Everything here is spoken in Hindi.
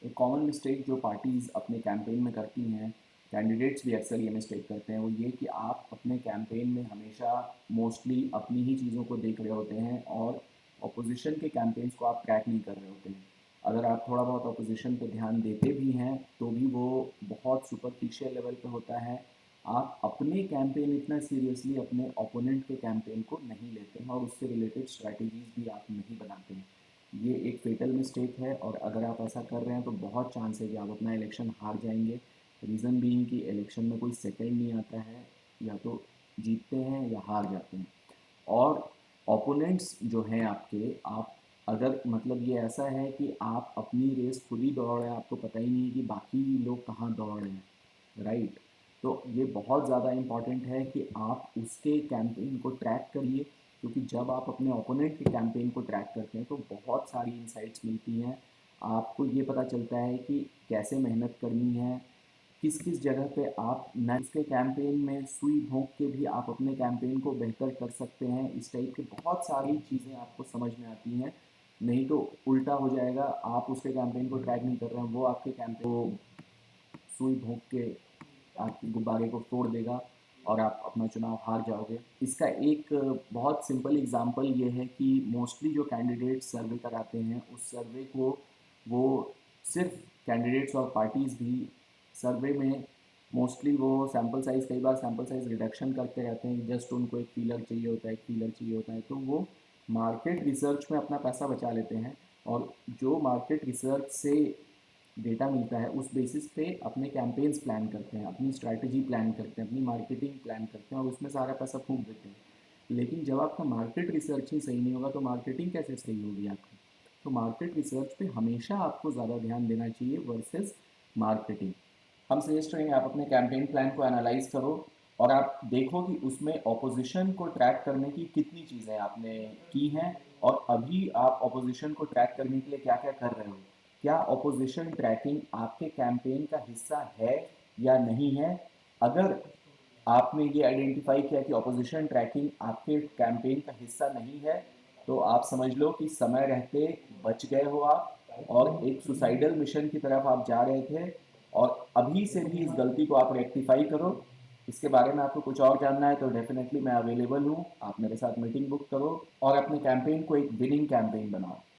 एक कॉमन मिस्टेक जो पार्टीज़ अपने कैंपेन में करती हैं, कैंडिडेट्स भी अक्सर ये मिस्टेक करते हैं, वो ये कि आप अपने कैंपेन में हमेशा मोस्टली अपनी ही चीज़ों को देख रहे होते हैं और अपोजिशन के कैंपेन्स को आप ट्रैक नहीं कर रहे होते हैं। अगर आप थोड़ा बहुत अपोजिशन पे ध्यान देते भी हैं, तो भी वो बहुत सुपरफिशियल लेवल पे होता है। आप अपने कैंपेन इतना सीरियसली अपने ओपोनेंट के कैंपेन को नहीं लेते हैं और उससे रिलेटेड स्ट्रैटेजीज़ भी आप नहीं बनाते हैं। ये एक फेटल मिस्टेक है और अगर आप ऐसा कर रहे हैं तो बहुत चांस है कि आप अपना इलेक्शन हार जाएंगे। रीज़न बीइंग कि इलेक्शन में कोई सेकेंड नहीं आता है, या तो जीतते हैं या हार जाते हैं। और ओपोनेंट्स जो हैं आपके, आप अगर मतलब ये ऐसा है कि आप अपनी रेस खुद ही दौड़ रहे हैं, आपको पता ही नहीं है कि बाकी लोग कहाँ दौड़ रहे हैं, राइट? तो ये बहुत ज़्यादा इम्पॉर्टेंट है कि आप उसके कैंपेन को ट्रैक करिए, क्योंकि जब आप अपने ओपोनेंट के कैंपेन को ट्रैक करते हैं तो बहुत सारी इंसाइट्स मिलती हैं। आपको ये पता चलता है कि कैसे मेहनत करनी है, किस किस जगह पे आप न उसके कैंपेन में सुई भोंक के भी आप अपने कैंपेन को बेहतर कर सकते हैं। इस टाइप की बहुत सारी चीज़ें आपको समझ में आती हैं। नहीं तो उल्टा हो जाएगा, आप उसके कैंपेन को ट्रैक नहीं कर रहे हैं, वो आपके कैंपेन को सुई भोंक के आपके गुब्बारे को तोड़ देगा और आप अपना चुनाव हार जाओगे। इसका एक बहुत सिंपल एग्जांपल ये है कि मोस्टली जो कैंडिडेट सर्वे कराते हैं, उस सर्वे को वो सिर्फ कैंडिडेट्स और पार्टीज़ भी सर्वे में मोस्टली वो सैम्पल साइज़, कई बार सैम्पल साइज़ रिडक्शन करते रहते हैं। जस्ट उनको एक फीलर चाहिए होता है, एक फीलर चाहिए होता है, तो वो मार्केट रिसर्च में अपना पैसा बचा लेते हैं और जो मार्केट रिसर्च से डेटा मिलता है उस बेसिस पे अपने कैंपेन्स प्लान करते हैं, अपनी स्ट्रैटेजी प्लान करते हैं, अपनी मार्केटिंग प्लान करते हैं और उसमें सारा पैसा फूंक देते हैं। लेकिन जब आपका मार्केट रिसर्च ही सही नहीं होगा तो मार्केटिंग कैसे सही होगी आपकी? तो मार्केट रिसर्च पे हमेशा आपको ज़्यादा ध्यान देना चाहिए वर्सेस मार्केटिंग। हम सजेस्ट करेंगे आप अपने कैंपेन प्लान को एनालाइज करो और आप देखो कि उसमें ऑपोजिशन को ट्रैक करने की कितनी चीज़ें आपने की हैं और अभी आप ऑपोजिशन को ट्रैक करने के लिए क्या क्या कर रहे हो। क्या ऑपोजिशन ट्रैकिंग आपके कैंपेन का हिस्सा है या नहीं है? अगर आपने ये आइडेंटिफाई किया कि ऑपोजिशन ट्रैकिंग आपके कैंपेन का हिस्सा नहीं है, तो आप समझ लो कि समय रहते बच गए हो आप और एक सुसाइडल मिशन की तरफ आप जा रहे थे और अभी से भी इस गलती को आप रेक्टिफाई करो। इसके बारे में आपको कुछ और जानना है तो डेफिनेटली मैं अवेलेबल हूँ, आप मेरे साथ मीटिंग बुक करो और अपने कैंपेन को एक विनिंग कैंपेन बनाओ।